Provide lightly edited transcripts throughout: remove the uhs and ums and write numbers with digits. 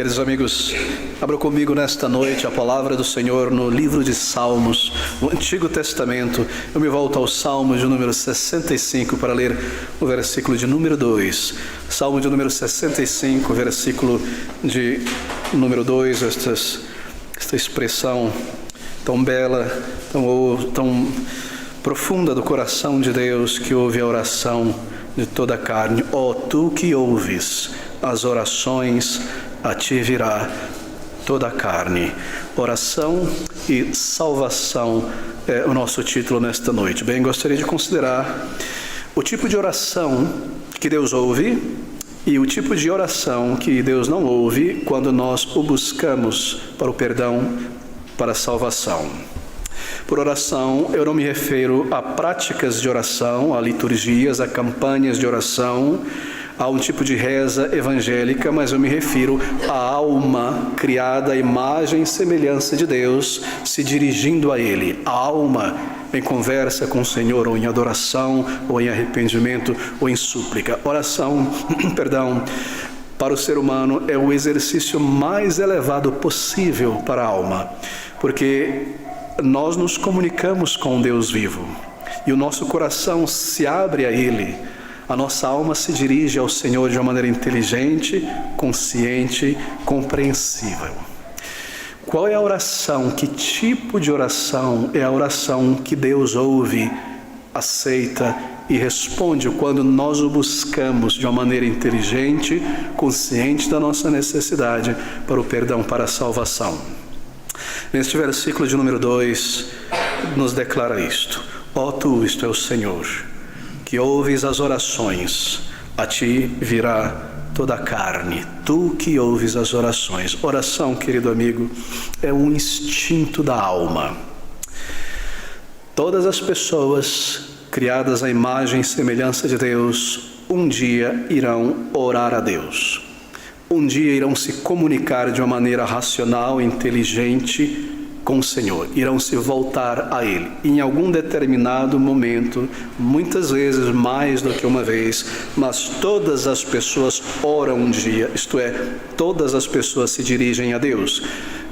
Queridos amigos, abra comigo nesta noite a palavra do Senhor no livro de Salmos, no Antigo Testamento. Eu me volto ao Salmo de número 65 para ler o versículo de número 2. Salmo de número 65, versículo de número 2, esta expressão tão bela, tão profunda do coração de Deus, que ouve a oração de toda a carne. Ó tu que ouves as orações, a ti virá toda a carne. Oração e salvação é o nosso título nesta noite. Bem, gostaria de considerar o tipo de oração que Deus ouve e o tipo de oração que Deus não ouve quando nós o buscamos para o perdão, para a salvação. Por oração, eu não me refiro a práticas de oração, a liturgias, a campanhas de oração, a um tipo de reza evangélica, mas eu me refiro à alma criada à imagem e semelhança de Deus, se dirigindo a Ele. A alma em conversa com o Senhor, ou em adoração, ou em arrependimento, ou em súplica. Oração, para o ser humano é o exercício mais elevado possível para a alma, porque nós nos comunicamos com o Deus vivo, e o nosso coração se abre a Ele. A nossa alma se dirige ao Senhor de uma maneira inteligente, consciente, compreensível. Qual é a oração? Que tipo de oração é a oração que Deus ouve, aceita e responde quando nós o buscamos de uma maneira inteligente, consciente da nossa necessidade para o perdão, para a salvação? Neste versículo de número 2, nos declara isto: ó tu, isto é o Senhor, que ouves as orações, a ti virá toda a carne. Tu que ouves as orações. Oração, querido amigo, é um instinto da alma. Todas as pessoas criadas à imagem e semelhança de Deus, um dia irão orar a Deus. Um dia irão se comunicar de uma maneira racional, inteligente com o Senhor, irão se voltar a Ele em algum determinado momento, muitas vezes mais do que uma vez, mas todas as pessoas oram um dia, isto é, todas as pessoas se dirigem a Deus.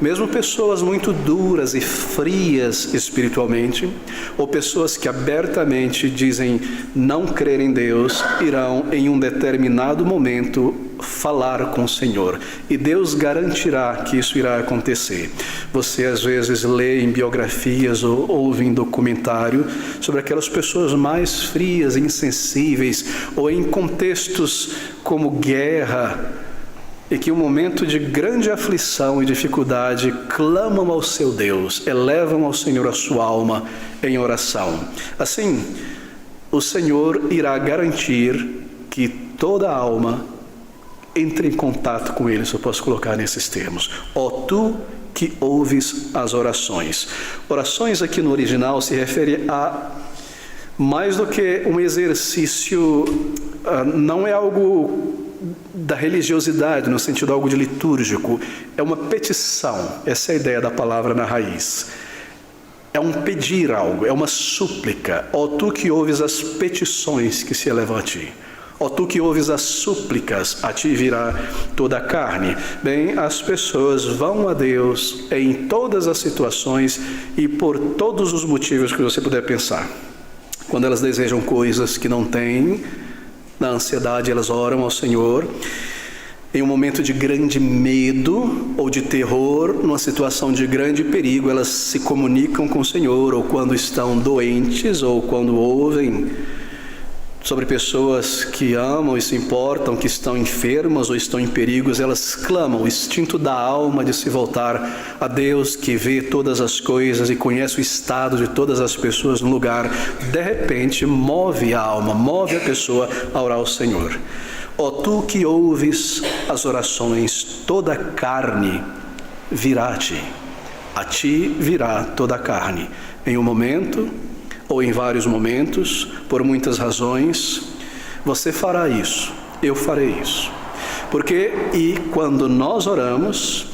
Mesmo pessoas muito duras e frias espiritualmente, ou pessoas que abertamente dizem não crer em Deus, irão em um determinado momento falar com o Senhor, e Deus garantirá que isso irá acontecer. Você às vezes lê em biografias ou ouve em documentário sobre aquelas pessoas mais frias, insensíveis, ou em contextos como guerra, e que em um momento de grande aflição e dificuldade clamam ao seu Deus, elevam ao Senhor a sua alma em oração. Assim, o Senhor irá garantir que toda alma entre em contato com Ele, se eu posso colocar nesses termos. Ó tu que ouves as orações. Orações aqui no original se refere a mais do que um exercício, não é algo da religiosidade, no sentido de algo de litúrgico, é uma petição. Essa é a ideia da palavra na raiz. É um pedir algo, é uma súplica. Ó tu que ouves as petições que se elevam a ti. Ó tu que ouves as súplicas, a ti virá toda a carne. Bem, as pessoas vão a Deus em todas as situações e por todos os motivos que você puder pensar. Quando elas desejam coisas que não têm, na ansiedade elas oram ao Senhor. Em um momento de grande medo ou de terror, numa situação de grande perigo, elas se comunicam com o Senhor, ou quando estão doentes, ou quando ouvem sobre pessoas que amam e se importam, que estão enfermas ou estão em perigos, elas clamam. O instinto da alma de se voltar a Deus, que vê todas as coisas e conhece o estado de todas as pessoas no lugar, de repente move a alma, move a pessoa a orar ao Senhor. Ó tu que ouves as orações, toda a carne virá a ti virá toda a carne. Em um momento, ou em vários momentos, por muitas razões, você fará isso, eu farei isso. Porque e quando nós oramos,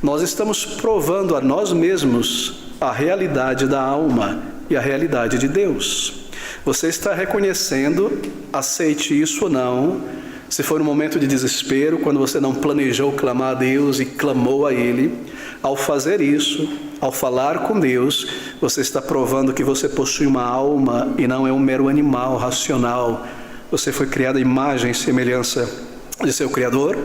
nós estamos provando a nós mesmos a realidade da alma e a realidade de Deus. Você está reconhecendo, aceite isso ou não, Se foi no momento de desespero, quando você não planejou clamar a Deus e clamou a Ele, ao fazer isso, ao falar com Deus, você está provando que você possui uma alma e não é um mero animal racional. Você foi criado à imagem e semelhança de seu Criador,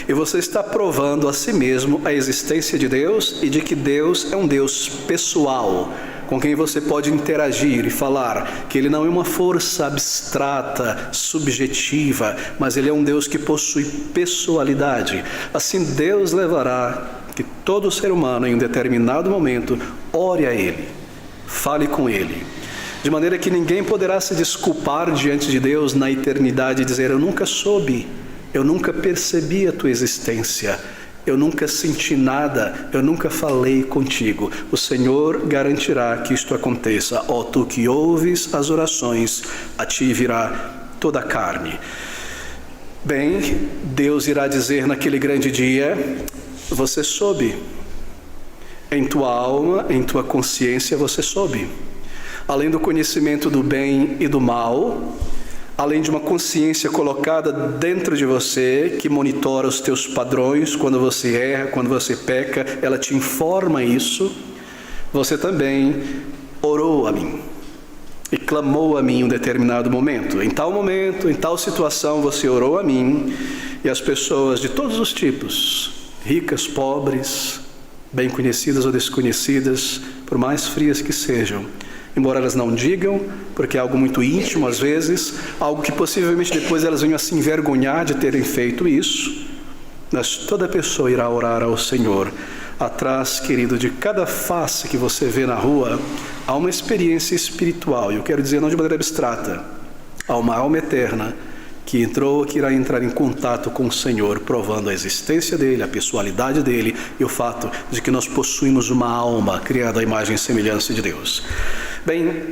e você está provando a si mesmo a existência de Deus e de que Deus é um Deus pessoal, com quem você pode interagir e falar, que Ele não é uma força abstrata, subjetiva, mas Ele é um Deus que possui pessoalidade. Assim Deus levará que todo ser humano em um determinado momento ore a Ele, fale com Ele, de maneira que ninguém poderá se desculpar diante de Deus na eternidade e dizer: eu nunca soube, eu nunca percebi a tua existência, eu nunca senti nada, eu nunca falei contigo. O Senhor garantirá que isto aconteça. Ó tu que ouves as orações, a ti virá toda a carne. Bem, Deus irá dizer naquele grande dia: você soube, em tua alma, em tua consciência você soube. Além do conhecimento do bem e do mal, além de uma consciência colocada dentro de você, que monitora os teus padrões, quando você erra, quando você peca, ela te informa isso, você também orou a mim e clamou a mim em um determinado momento. Em tal momento, em tal situação, você orou a mim, e as pessoas de todos os tipos, ricas, pobres, bem conhecidas ou desconhecidas, por mais frias que sejam, embora elas não digam, porque é algo muito íntimo às vezes, algo que possivelmente depois elas venham a se envergonhar de terem feito isso, mas toda pessoa irá orar ao Senhor. Atrás, querido, de cada face que você vê na rua, há uma experiência espiritual, e eu quero dizer não de maneira abstrata, há uma alma eterna que entrou, que irá entrar em contato com o Senhor, provando a existência dEle, a pessoalidade dEle e o fato de que nós possuímos uma alma criada à imagem e semelhança de Deus. Bem,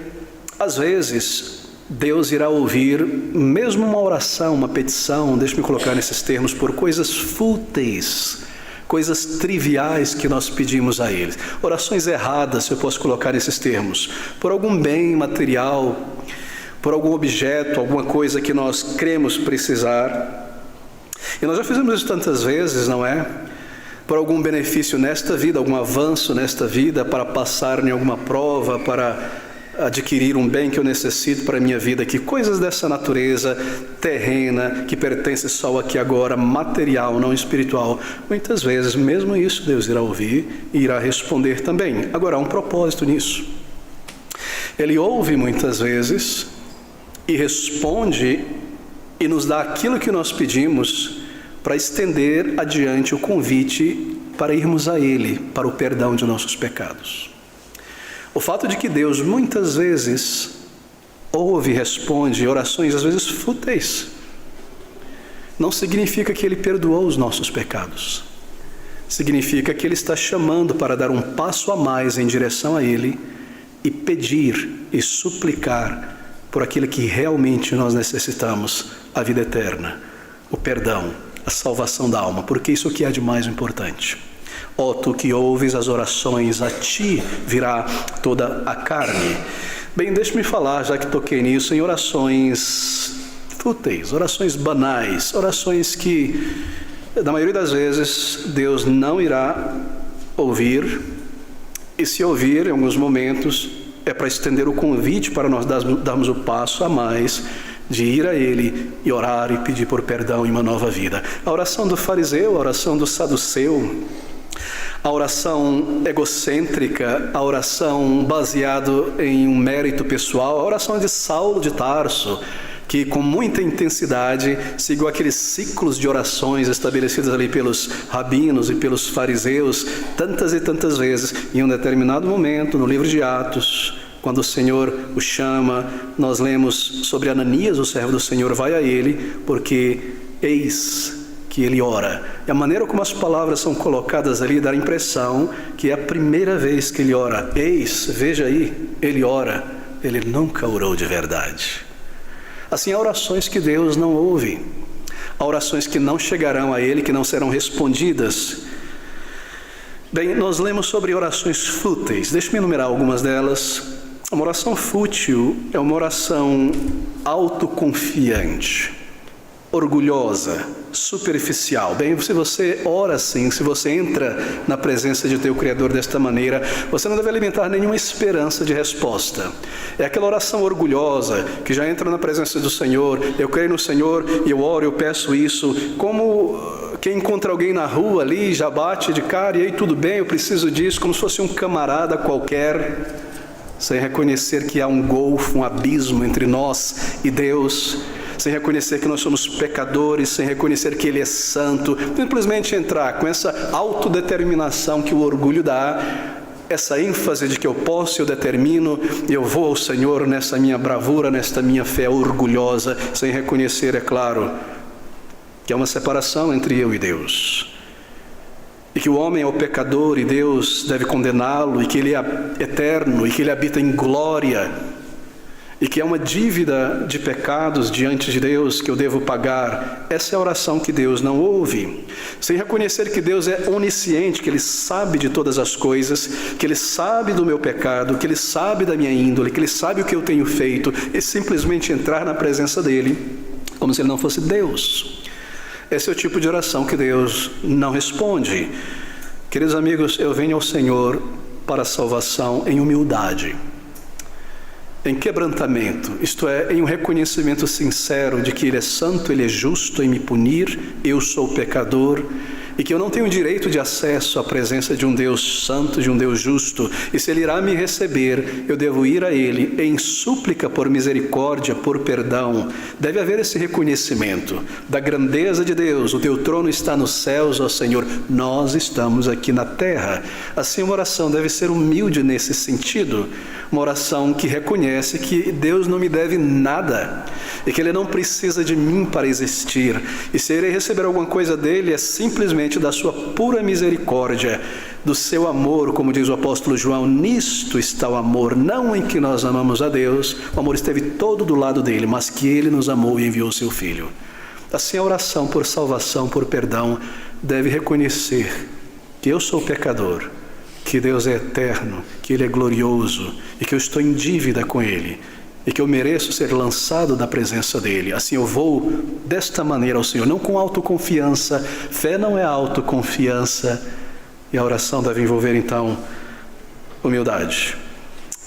às vezes, Deus irá ouvir mesmo uma oração, uma petição, deixe-me colocar nesses termos, por coisas fúteis, coisas triviais que nós pedimos a Ele. Orações erradas, se eu posso colocar nesses termos, por algum bem material, por algum objeto, alguma coisa que nós cremos precisar. E nós já fizemos isso tantas vezes, não é? Por algum benefício nesta vida, algum avanço nesta vida, para passar em alguma prova, para adquirir um bem que eu necessito para a minha vida, que coisas dessa natureza terrena, que pertence só aqui agora, material, não espiritual. Muitas vezes, mesmo isso, Deus irá ouvir e irá responder também. Agora, há um propósito nisso. Ele ouve muitas vezes e responde e nos dá aquilo que nós pedimos para estender adiante o convite para irmos a Ele, para o perdão de nossos pecados. O fato de que Deus muitas vezes ouve e responde orações às vezes fúteis, não significa que Ele perdoou os nossos pecados. Significa que Ele está chamando para dar um passo a mais em direção a Ele e pedir e suplicar por aquilo que realmente nós necessitamos, a vida eterna, o perdão, a salvação da alma, porque isso que é de mais importante. Ó tu que ouves as orações, a ti virá toda a carne. Bem, deixe-me falar, já que toquei nisso, em orações fúteis, orações banais, orações que, na maioria das vezes, Deus não irá ouvir, e se ouvir, em alguns momentos, é para estender o convite para nós darmos o passo a mais de ir a Ele e orar e pedir por perdão em uma nova vida. A oração do fariseu, a oração do saduceu, a oração egocêntrica, a oração baseada em um mérito pessoal, a oração de Saulo de Tarso, que com muita intensidade seguiu aqueles ciclos de orações estabelecidos ali pelos rabinos e pelos fariseus, tantas e tantas vezes. Em um determinado momento, no livro de Atos, quando o Senhor o chama, nós lemos sobre Ananias, o servo do Senhor, vai a ele, porque eis que ele ora. E a maneira como as palavras são colocadas ali dá a impressão que é a primeira vez que ele ora. Eis, veja aí, ele ora. Ele nunca orou de verdade. Assim, há orações que Deus não ouve, há orações que não chegarão a Ele, que não serão respondidas. Bem, nós lemos sobre orações fúteis, deixe-me enumerar algumas delas. Uma oração fútil é uma oração autoconfiante. orgulhosa, superficial. Bem, se você ora assim, se você entra na presença de teu Criador desta maneira, você não deve alimentar nenhuma esperança de resposta. É aquela oração orgulhosa, que já entra na presença do Senhor, eu creio no Senhor e eu oro, eu peço isso, como quem encontra alguém na rua ali, já bate de cara, e aí tudo bem, eu preciso disso, como se fosse um camarada qualquer, sem reconhecer que há um golfo, um abismo entre nós e Deus, sem reconhecer que nós somos pecadores, sem reconhecer que Ele é santo, simplesmente entrar com essa autodeterminação que o orgulho dá, essa ênfase de que eu posso, eu determino, e eu vou ao Senhor nessa minha bravura, nesta minha fé orgulhosa, sem reconhecer, é claro, que há uma separação entre eu e Deus. E que o homem é o pecador e Deus deve condená-lo, e que Ele é eterno, e que Ele habita em glória, e que é uma dívida de pecados diante de Deus que eu devo pagar. Essa é a oração que Deus não ouve. Sem reconhecer que Deus é onisciente, que Ele sabe de todas as coisas, que Ele sabe do meu pecado, que Ele sabe da minha índole, que Ele sabe o que eu tenho feito, e simplesmente entrar na presença dEle como se Ele não fosse Deus. Esse é o tipo de oração que Deus não responde. Queridos amigos, eu venho ao Senhor para a salvação em humildade, em quebrantamento, isto é, em um reconhecimento sincero de que Ele é santo, Ele é justo em me punir, eu sou pecador, e que eu não tenho direito de acesso à presença de um Deus santo, de um Deus justo, e se Ele irá me receber, eu devo ir a Ele em súplica por misericórdia, por perdão. Deve haver esse reconhecimento da grandeza de Deus. O teu trono está nos céus, ó Senhor, nós estamos aqui na terra. Assim, uma oração deve ser humilde nesse sentido, uma oração que reconhece que Deus não me deve nada, e que Ele não precisa de mim para existir, e se irei receber alguma coisa dEle, é simplesmente da sua pura misericórdia, do seu amor, como diz o apóstolo João, nisto está o amor, não em que nós amamos a Deus, o amor esteve todo do lado dEle, mas que Ele nos amou e enviou o seu Filho. Assim, a oração por salvação, por perdão, deve reconhecer que eu sou pecador, que Deus é eterno, que Ele é glorioso e que eu estou em dívida com Ele, e que eu mereço ser lançado da presença dEle. Assim eu vou desta maneira ao Senhor, não com autoconfiança. Fé não é autoconfiança, e a oração deve envolver então humildade.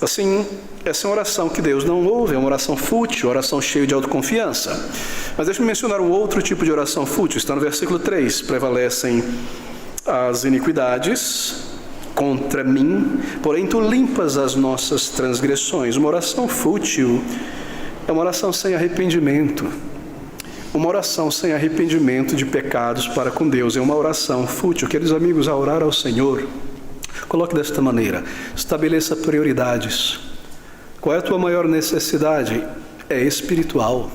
Assim, essa é uma oração que Deus não ouve, é uma oração fútil, uma oração cheia de autoconfiança. Mas deixa-me mencionar um outro tipo de oração fútil, está no versículo 3, prevalecem as iniquidades contra mim, porém tu limpas as nossas transgressões. Uma oração fútil é uma oração sem arrependimento. Uma oração sem arrependimento de pecados para com Deus é uma oração fútil. Queridos amigos, a orar ao Senhor, coloque desta maneira: estabeleça prioridades. Qual é a tua maior necessidade? É espiritual.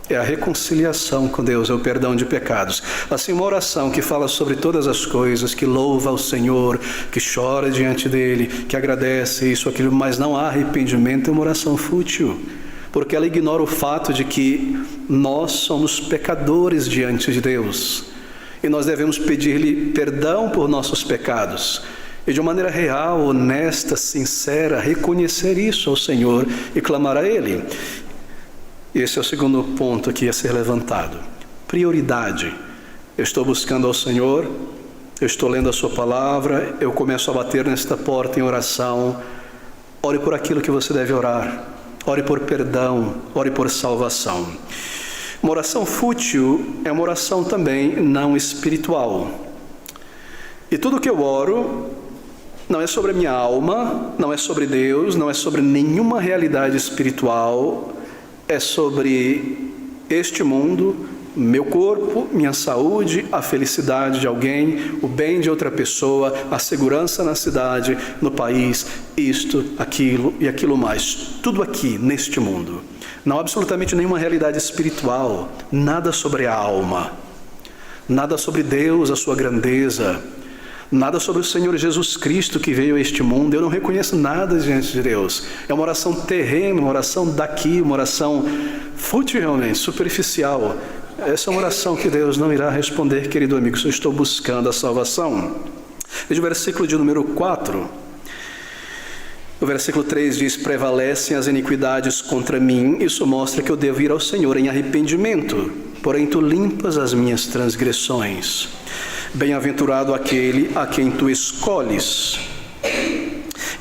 É a reconciliação com Deus, é o perdão de pecados. Assim, uma oração que fala sobre todas as coisas, que louva ao Senhor, que chora diante dEle, que agradece isso, aquilo, mas não há arrependimento, é uma oração fútil, porque ela ignora o fato de que nós somos pecadores diante de Deus, e nós devemos pedir-lhe perdão por nossos pecados, e de uma maneira real, honesta, sincera, reconhecer isso ao Senhor e clamar a Ele. Esse é o segundo ponto aqui a ser levantado. Prioridade. Eu estou buscando ao Senhor, eu estou lendo a sua palavra, eu começo a bater nesta porta em oração. Ore por aquilo que você deve orar. Ore por perdão, ore por salvação. Uma oração fútil é uma oração também não espiritual. E tudo que eu oro não é sobre a minha alma, não é sobre Deus, não é sobre nenhuma realidade espiritual, é sobre este mundo, meu corpo, minha saúde, a felicidade de alguém, o bem de outra pessoa, a segurança na cidade, no país, isto, aquilo e aquilo mais. Tudo aqui, neste mundo. Não há absolutamente nenhuma realidade espiritual, nada sobre a alma, nada sobre Deus, a sua grandeza, nada sobre o Senhor Jesus Cristo que veio a este mundo. Eu não reconheço nada diante de Deus. É uma oração terrena, uma oração daqui, uma oração fútil realmente, superficial. Essa é uma oração que Deus não irá responder, querido amigo, se eu estou buscando a salvação. Veja o versículo de número 4. O versículo 3 diz: prevalecem as iniquidades contra mim. Isso mostra que eu devo ir ao Senhor em arrependimento. porém tu limpas as minhas transgressões. Bem-aventurado aquele a quem tu escolhes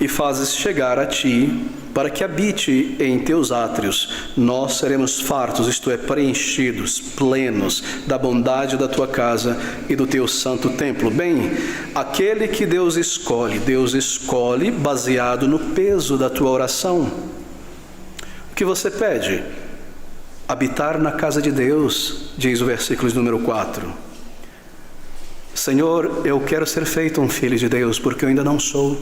e fazes chegar a ti, para que habite em teus átrios. Nós seremos fartos, isto é, preenchidos, plenos da bondade da tua casa e do teu santo templo. Bem, aquele que Deus escolhe baseado no peso da tua oração. O que você pede? Habitar na casa de Deus, diz o versículo número 4. Senhor, eu quero ser feito um filho de Deus, porque eu ainda não sou.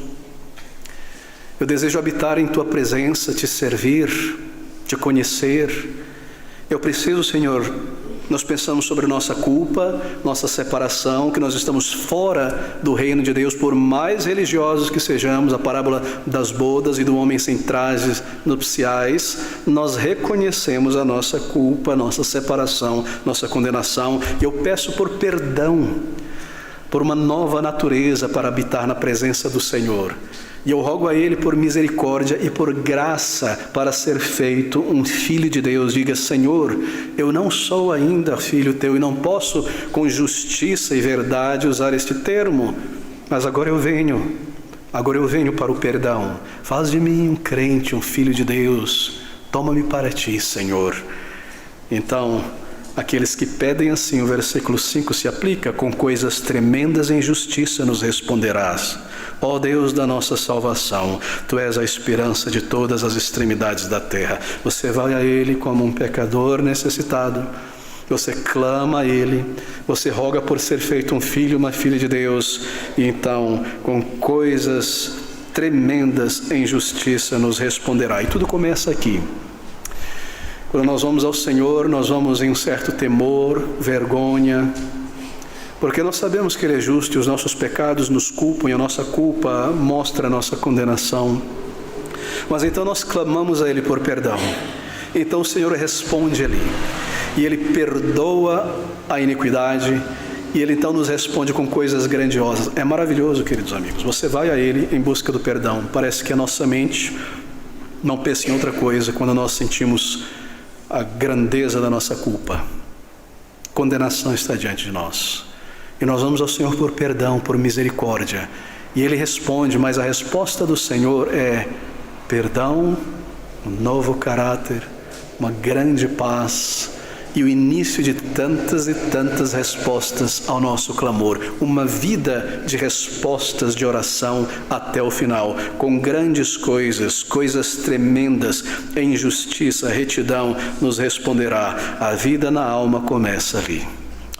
Eu desejo habitar em tua presença, te servir, te conhecer. Eu preciso, Senhor, nós pensamos sobre nossa culpa, nossa separação, que nós estamos fora do reino de Deus, por mais religiosos que sejamos, a parábola das bodas e do homem sem trajes nupciais, nós reconhecemos a nossa culpa, nossa separação, nossa condenação. E eu peço por perdão, por uma nova natureza para habitar na presença do Senhor. E eu rogo a Ele por misericórdia e por graça para ser feito um filho de Deus. Diga: Senhor, eu não sou ainda filho teu e não posso com justiça e verdade usar este termo, mas agora eu venho para o perdão. Faz de mim um crente, um filho de Deus. Toma-me para ti, Senhor. Então, aqueles que pedem assim, o versículo 5 se aplica: com coisas tremendas em justiça nos responderás. Ó Deus da nossa salvação, Tu és a esperança de todas as extremidades da terra. Você vai a Ele como um pecador necessitado, você clama a Ele, você roga por ser feito um filho, uma filha de Deus, e então com coisas tremendas em justiça nos responderá. E tudo começa aqui. Quando nós vamos ao Senhor, nós vamos em um certo temor, vergonha, porque nós sabemos que Ele é justo e os nossos pecados nos culpam e a nossa culpa mostra a nossa condenação. Mas então nós clamamos a Ele por perdão. Então o Senhor responde ali e Ele perdoa a iniquidade e Ele então nos responde com coisas grandiosas. É maravilhoso, queridos amigos. Você vai a Ele em busca do perdão. Parece que a nossa mente não pensa em outra coisa quando nós sentimos a grandeza da nossa culpa. Condenação está diante de nós. E nós vamos ao Senhor por perdão, por misericórdia. E Ele responde, mas a resposta do Senhor é perdão, um novo caráter, uma grande paz e o início de tantas e tantas respostas ao nosso clamor. Uma vida de respostas de oração até o final, com grandes coisas, coisas tremendas, em justiça, retidão, nos responderá. A vida na alma começa ali.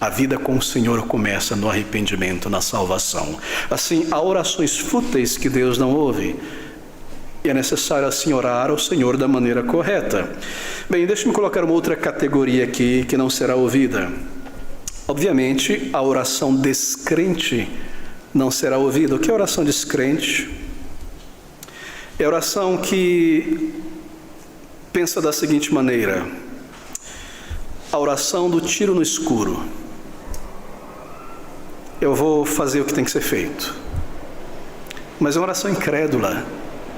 A vida com o Senhor começa no arrependimento, na salvação. Assim, há orações fúteis que Deus não ouve. E é necessário assim orar ao Senhor da maneira correta. Bem, deixe-me colocar uma outra categoria aqui que não será ouvida. Obviamente, a oração descrente não será ouvida. O que é oração descrente? É a oração que pensa da seguinte maneira: a oração do tiro no escuro. Eu vou fazer o que tem que ser feito. Mas é uma oração incrédula.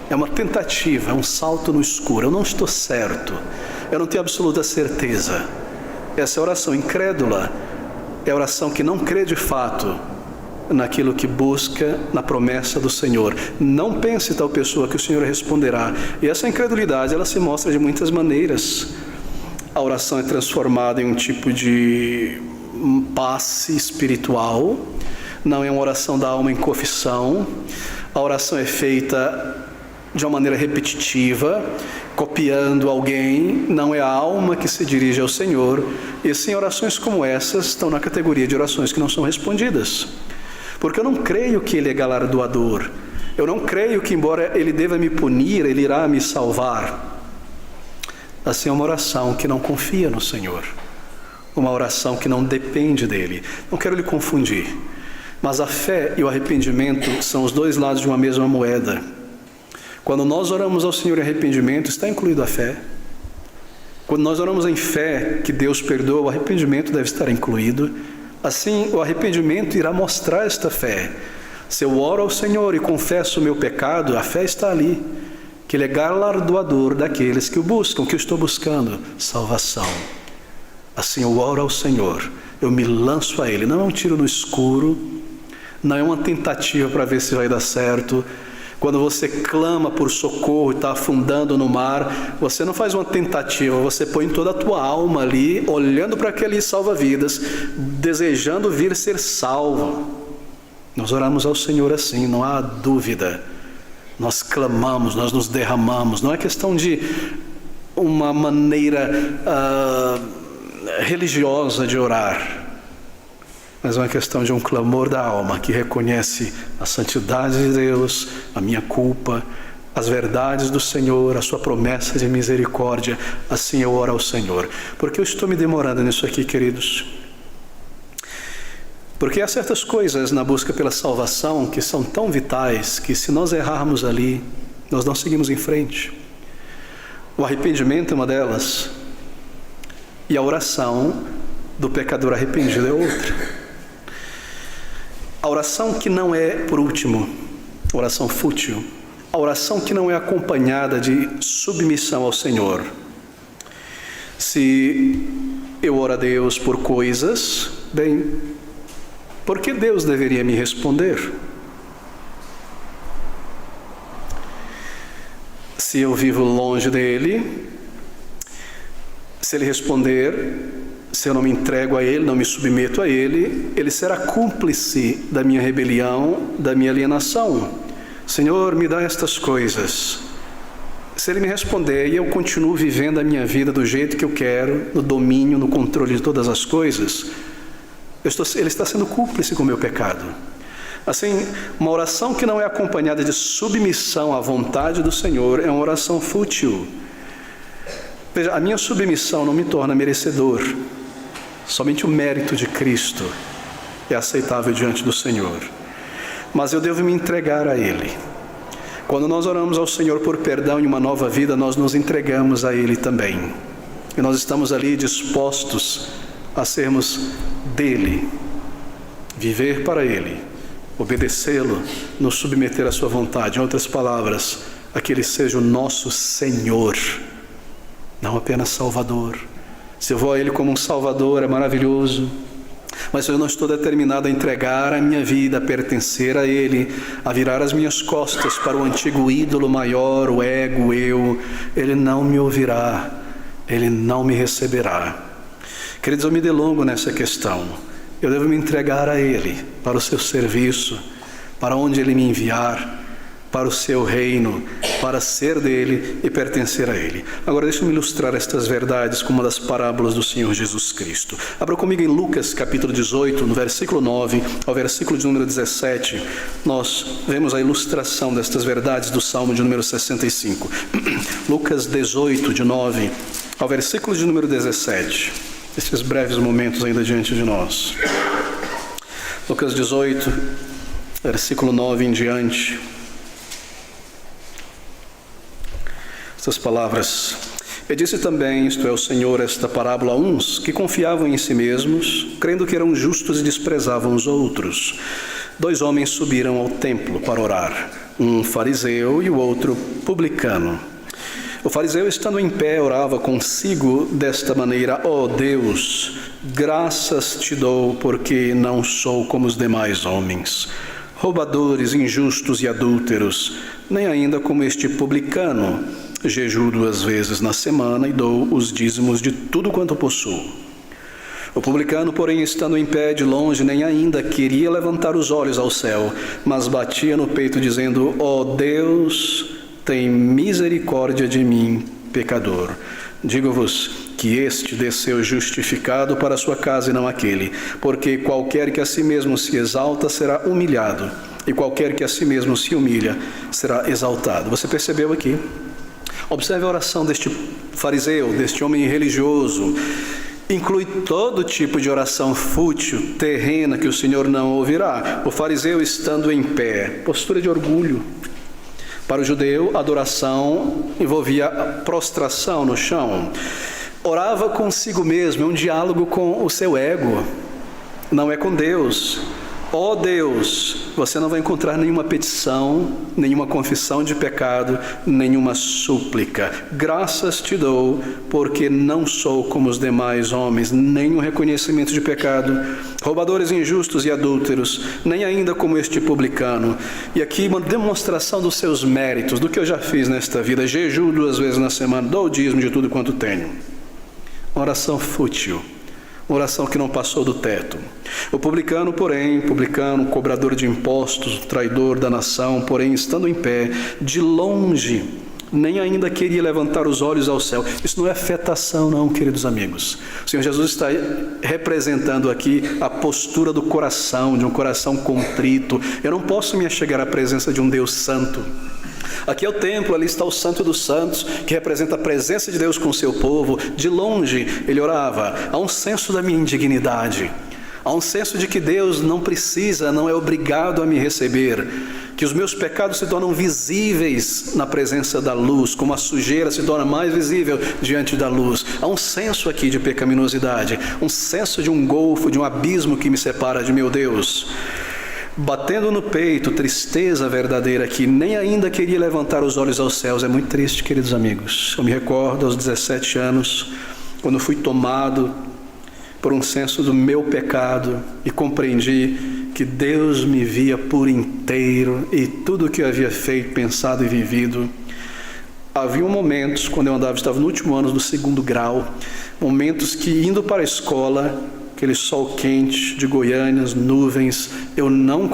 É uma tentativa, é um salto no escuro. Eu não estou certo. Eu não tenho absoluta certeza. Essa é a oração incrédula. É a oração que não crê de fato naquilo que busca, na promessa do Senhor. Não pense tal pessoa que o Senhor responderá. E essa incredulidade, ela se mostra de muitas maneiras. A oração é transformada em um tipo de passe espiritual. Não é uma oração da alma em confissão. A oração é feita de uma maneira repetitiva, copiando alguém. Não é a alma que se dirige ao Senhor. E assim, orações como essas estão na categoria de orações que não são respondidas. Porque eu não creio que Ele é galardoador. Eu não creio que, embora Ele deva me punir, Ele irá me salvar. Assim, é uma oração que não confia no Senhor. Uma oração que não depende dEle. Não quero lhe confundir. Mas a fé e o arrependimento são os dois lados de uma mesma moeda. Quando nós oramos ao Senhor em arrependimento, está incluído a fé. Quando nós oramos em fé que Deus perdoa, o arrependimento deve estar incluído. Assim, o arrependimento irá mostrar esta fé. Se eu oro ao Senhor e confesso o meu pecado, a fé está ali. Que Ele é galardoador daqueles que o buscam, que eu estou buscando salvação. Assim eu oro ao Senhor, eu me lanço a Ele. Não é um tiro no escuro, não é uma tentativa para ver se vai dar certo. Quando você clama por socorro e está afundando no mar, você não faz uma tentativa, você põe toda a tua alma ali, olhando para aquele salva-vidas, desejando vir ser salvo. Nós oramos ao Senhor assim, não há dúvida. Nós clamamos, nós nos derramamos. Não é questão de uma maneira religiosa de orar, mas é uma questão de um clamor da alma que reconhece a santidade de Deus, a minha culpa, as verdades do Senhor, a sua promessa de misericórdia. Assim eu oro ao Senhor. Por que eu estou me demorando nisso aqui, queridos? Porque há certas coisas na busca pela salvação que são tão vitais que, se nós errarmos ali, nós não seguimos em frente. O arrependimento é uma delas, e a oração do pecador arrependido é outra. A oração que não é, por último, oração fútil, a oração que não é acompanhada de submissão ao Senhor. Se eu oro a Deus por coisas, bem, por que Deus deveria me responder? Se eu vivo longe dele, se ele responder, se eu não me entrego a Ele, não me submeto a Ele, Ele será cúmplice da minha rebelião, da minha alienação. Senhor, me dá estas coisas. Se Ele me responder e eu continuo vivendo a minha vida do jeito que eu quero, no domínio, no controle de todas as coisas, Ele está sendo cúmplice com o meu pecado. Assim, uma oração que não é acompanhada de submissão à vontade do Senhor é uma oração fútil. Veja, a minha submissão não me torna merecedor. Somente o mérito de Cristo é aceitável diante do Senhor. Mas eu devo me entregar a Ele. Quando nós oramos ao Senhor por perdão e uma nova vida, nós nos entregamos a Ele também. E nós estamos ali dispostos a sermos dEle, viver para Ele, obedecê-lo, nos submeter à sua vontade. Em outras palavras, a que Ele seja o nosso Senhor, não apenas Salvador. Se eu vou a Ele como um Salvador, é maravilhoso, mas eu não estou determinado a entregar a minha vida, a pertencer a Ele, a virar as minhas costas para o antigo ídolo maior, o ego, o eu, Ele não me ouvirá, Ele não me receberá. Queridos, eu me delongo nessa questão. Eu devo me entregar a Ele, para o seu serviço, para onde Ele me enviar, para o seu reino, para ser dele e pertencer a Ele. Agora deixa-me ilustrar estas verdades com uma das parábolas do Senhor Jesus Cristo. Abra comigo em Lucas capítulo 18, no versículo 9 ao versículo de número 17. Nós vemos a ilustração destas verdades do Salmo de número 65. Lucas 18, de 9 ao versículo de número 17. Esses breves momentos ainda diante de nós. Lucas 18, versículo 9 em diante. Estas palavras: E disse também, isto é, o Senhor, esta parábola a uns que confiavam em si mesmos, crendo que eram justos e desprezavam os outros. 2 homens subiram ao templo para orar, um fariseu e o outro publicano. O fariseu, estando em pé, orava consigo desta maneira: Ó Deus, graças te dou, porque não sou como os demais homens, roubadores, injustos e adúlteros, nem ainda como este publicano. Jejuo 2 vezes na semana e dou os dízimos de tudo quanto possuo. O publicano, porém, estando em pé de longe, nem ainda queria levantar os olhos ao céu, mas batia no peito, dizendo: Ó Deus, tem misericórdia de mim, pecador. Digo-vos que este desceu justificado para a sua casa e não aquele, porque qualquer que a si mesmo se exalta será humilhado, e qualquer que a si mesmo se humilha será exaltado. Você percebeu aqui? Observe a oração deste fariseu, deste homem religioso. Inclui todo tipo de oração fútil, terrena, que o Senhor não ouvirá. O fariseu, estando em pé, postura de orgulho. Para o judeu, a adoração envolvia prostração no chão. Orava consigo mesmo, é um diálogo com o seu ego, não é com Deus. Ó Deus, você não vai encontrar nenhuma petição, nenhuma confissão de pecado, nenhuma súplica. Graças te dou, porque não sou como os demais homens, nem o reconhecimento de pecado, roubadores injustos e adúlteros, nem ainda como este publicano. E aqui uma demonstração dos seus méritos, do que eu já fiz nesta vida. Jejuo 2 vezes na semana, dou o dízimo de tudo quanto tenho. Oração fútil. Uma oração que não passou do teto. O publicano, porém, cobrador de impostos, traidor da nação, porém, estando em pé, de longe, nem ainda queria levantar os olhos ao céu. Isso não é afetação, não, queridos amigos. O Senhor Jesus está representando aqui a postura do coração, de um coração contrito. Eu não posso me achegar à presença de um Deus santo. Aqui é o templo, ali está o Santo dos Santos, que representa a presença de Deus com o seu povo. De longe ele orava. Há um senso da minha indignidade. Há um senso de que Deus não precisa, não é obrigado a me receber. Que os meus pecados se tornam visíveis na presença da luz, como a sujeira se torna mais visível diante da luz. Há um senso aqui de pecaminosidade, um senso de um golfo, de um abismo que me separa de meu Deus. Batendo no peito, tristeza verdadeira que nem ainda queria levantar os olhos aos céus. É muito triste, queridos amigos. Eu me recordo aos 17 anos, quando fui tomado por um senso do meu pecado e compreendi que Deus me via por inteiro e tudo o que eu havia feito, pensado e vivido. Havia momentos, quando eu estava no último ano do 2º grau, momentos que indo para a escola, aquele sol quente de Goiânia, nuvens, eu não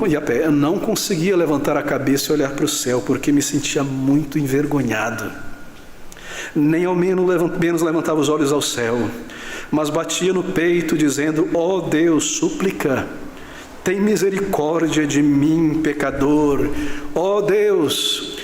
conseguia levantar a cabeça e olhar para o céu, porque me sentia muito envergonhado. Nem ao menos levantava os olhos ao céu, mas batia no peito dizendo: ó Deus, súplica, tem misericórdia de mim, pecador. Ó Deus,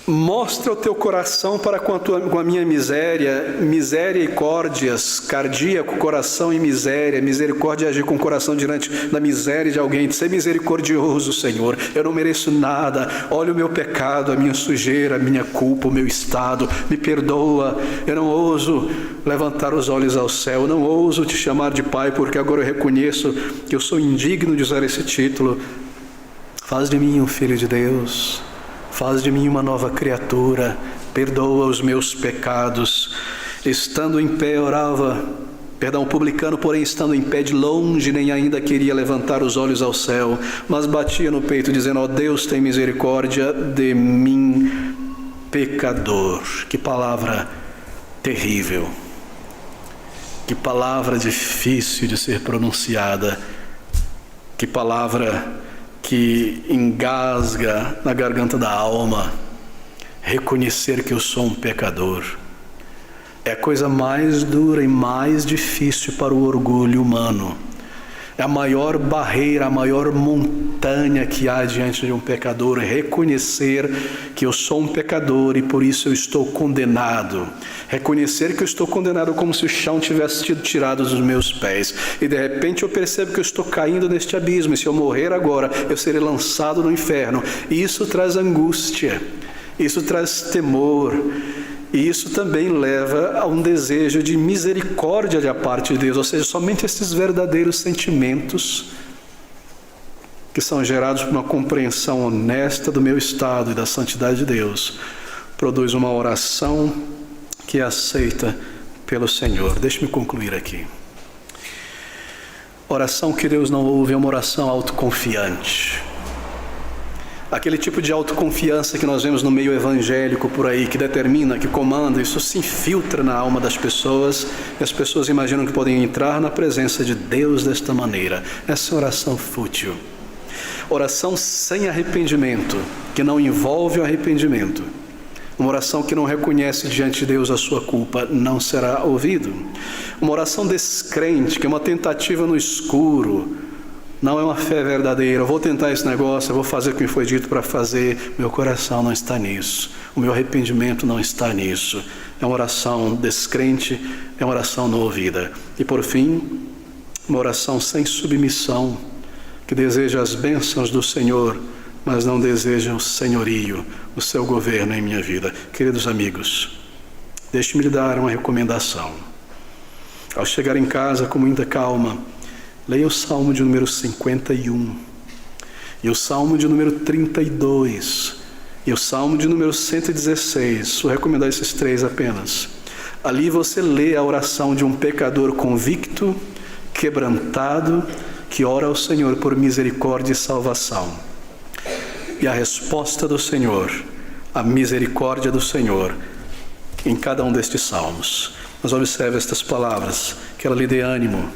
mostra o teu coração para com a minha miséria, misericórdias, cardíaco, coração em miséria, misericórdia é agir com o coração diante da miséria de alguém, ser misericordioso, Senhor. Eu não mereço nada, olha o meu pecado, a minha sujeira, a minha culpa, o meu estado, me perdoa. Eu não ouso levantar os olhos ao céu, eu não ouso te chamar de Pai, porque agora eu reconheço que eu sou indigno de usar esse título. Faz de mim um filho de Deus. Faz de mim uma nova criatura, perdoa os meus pecados. Estando em pé o publicano, porém, estando em pé de longe, nem ainda queria levantar os olhos ao céu, mas batia no peito, dizendo: ó Deus, tem misericórdia de mim, pecador. Que palavra terrível, que palavra difícil de ser pronunciada, que palavra que engasga na garganta da alma. Reconhecer que eu sou um pecador é a coisa mais dura e mais difícil para o orgulho humano. É a maior barreira, a maior montanha que há diante de um pecador, reconhecer que eu sou um pecador e por isso eu estou condenado. Reconhecer que eu estou condenado como se o chão tivesse sido tirado dos meus pés. E de repente eu percebo que eu estou caindo neste abismo, e se eu morrer agora, eu serei lançado no inferno. E isso traz angústia, isso traz temor. E isso também leva a um desejo de misericórdia da parte de Deus, ou seja, somente esses verdadeiros sentimentos que são gerados por uma compreensão honesta do meu estado e da santidade de Deus, produz uma oração que é aceita pelo Senhor. Deixe-me concluir aqui. Oração que Deus não ouve é uma oração autoconfiante. Aquele tipo de autoconfiança que nós vemos no meio evangélico por aí, que determina, que comanda, isso se infiltra na alma das pessoas, e as pessoas imaginam que podem entrar na presença de Deus desta maneira. Essa é oração fútil. Oração sem arrependimento, que não envolve o arrependimento. Uma oração que não reconhece diante de Deus a sua culpa, não será ouvido. Uma oração descrente, que é uma tentativa no escuro, não é uma fé verdadeira. Eu vou tentar esse negócio, eu vou fazer o que me foi dito para fazer. Meu coração não está nisso. O meu arrependimento não está nisso. É uma oração descrente, é uma oração não ouvida. E por fim, uma oração sem submissão, que deseja as bênçãos do Senhor, mas não deseja o senhorio, o seu governo em minha vida. Queridos amigos, deixe-me lhe dar uma recomendação. Ao chegar em casa com muita calma, Leia o Salmo de número 51, e o Salmo de número 32, e o Salmo de número 116. Vou recomendar esses 3 apenas. Ali você lê a oração de um pecador convicto, quebrantado, que ora ao Senhor por misericórdia e salvação. E a resposta do Senhor, a misericórdia do Senhor, em cada um destes salmos. Mas observe estas palavras, que ela lhe dê ânimo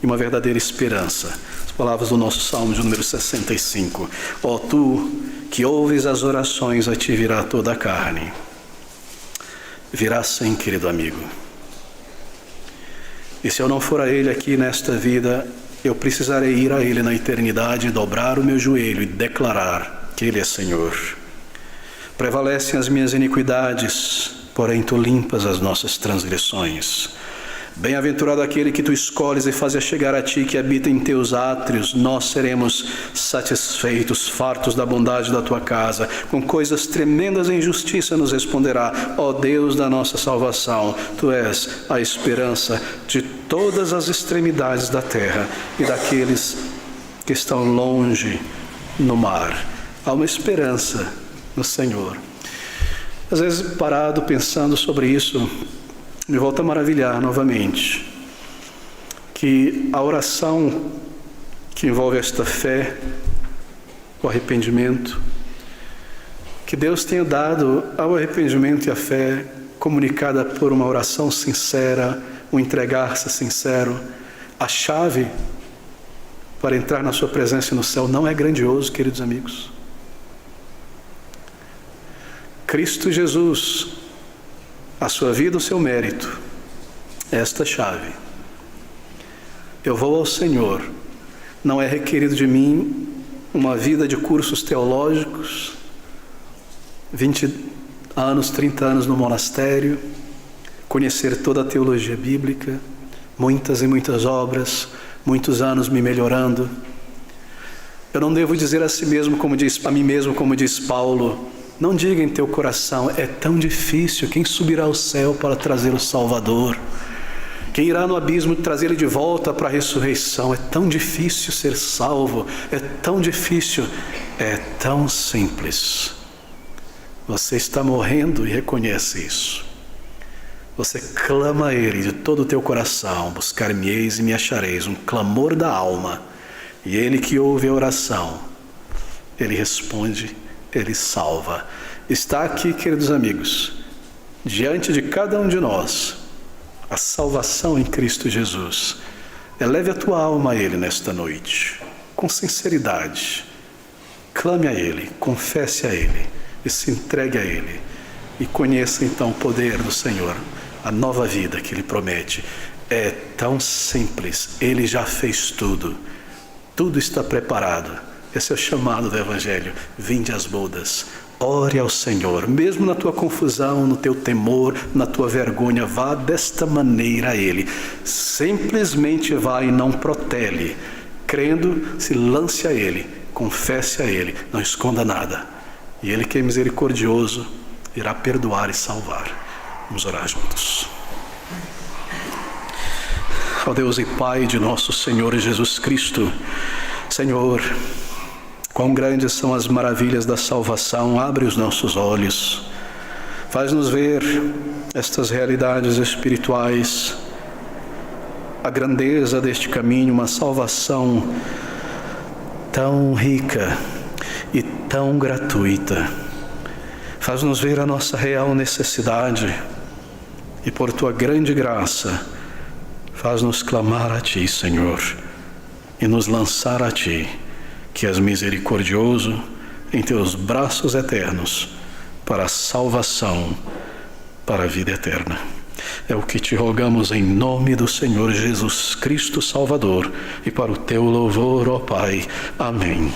e uma verdadeira esperança. As palavras do nosso Salmo de número 65. Ó tu, que ouves as orações, a ti virá toda a carne. Virá sim, querido amigo. E se eu não for a Ele aqui nesta vida, eu precisarei ir a Ele na eternidade, dobrar o meu joelho e declarar que Ele é Senhor. Prevalecem as minhas iniquidades, porém tu limpas as nossas transgressões. Bem-aventurado aquele que tu escolhes e fazes chegar a ti, que habita em teus átrios. Nós seremos satisfeitos, fartos da bondade da tua casa. Com coisas tremendas em justiça nos responderá. Ó Deus da nossa salvação, tu és a esperança de todas as extremidades da terra e daqueles que estão longe no mar. Há uma esperança no Senhor. Às vezes, parado pensando sobre isso, me volta a maravilhar novamente que a oração que envolve esta fé, o arrependimento, que Deus tenha dado ao arrependimento e à fé, comunicada por uma oração sincera, um entregar-se sincero, a chave para entrar na sua presença no céu. Não é grandioso, queridos amigos? Cristo Jesus, a sua vida, o seu mérito, esta chave. Eu vou ao Senhor. Não é requerido de mim uma vida de cursos teológicos, 20 anos, 30 anos no monastério, conhecer toda a teologia bíblica, muitas e muitas obras, muitos anos me melhorando. Eu não devo dizer a si mesmo, a mim mesmo, como diz Paulo, não diga em teu coração, é tão difícil, quem subirá ao céu para trazer o Salvador? Quem irá no abismo trazer ele de volta para a ressurreição? É tão difícil ser salvo, é tão difícil, é tão simples. Você está morrendo e reconhece isso. Você clama a Ele de todo o teu coração, buscar-me-eis e me achareis, um clamor da alma. E Ele que ouve a oração, Ele responde, Ele salva. Está aqui, queridos amigos, diante de cada um de nós, a salvação em Cristo Jesus. Eleve a tua alma a Ele nesta noite, com sinceridade. Clame a Ele, confesse a Ele e se entregue a Ele. E conheça então o poder do Senhor, a nova vida que Ele promete. É tão simples, Ele já fez tudo. Tudo está preparado. Esse é o chamado do Evangelho. Vinde às bodas. Ore ao Senhor, mesmo na tua confusão, no teu temor, na tua vergonha, vá desta maneira a Ele. Simplesmente vá e não protele. Crendo, se lance a Ele, confesse a Ele, não esconda nada. E Ele que é misericordioso, irá perdoar e salvar. Vamos orar juntos. Ó Deus e Pai de nosso Senhor Jesus Cristo, Senhor, quão grandes são as maravilhas da salvação. Abre os nossos olhos, faz-nos ver estas realidades espirituais, a grandeza deste caminho, uma salvação tão rica e tão gratuita. Faz-nos ver a nossa real necessidade e por Tua grande graça, faz-nos clamar a Ti, Senhor, e nos lançar a Ti, que és misericordioso, em Teus braços eternos, para a salvação, para a vida eterna. É o que Te rogamos em nome do Senhor Jesus Cristo Salvador, e para o Teu louvor, ó Pai. Amém.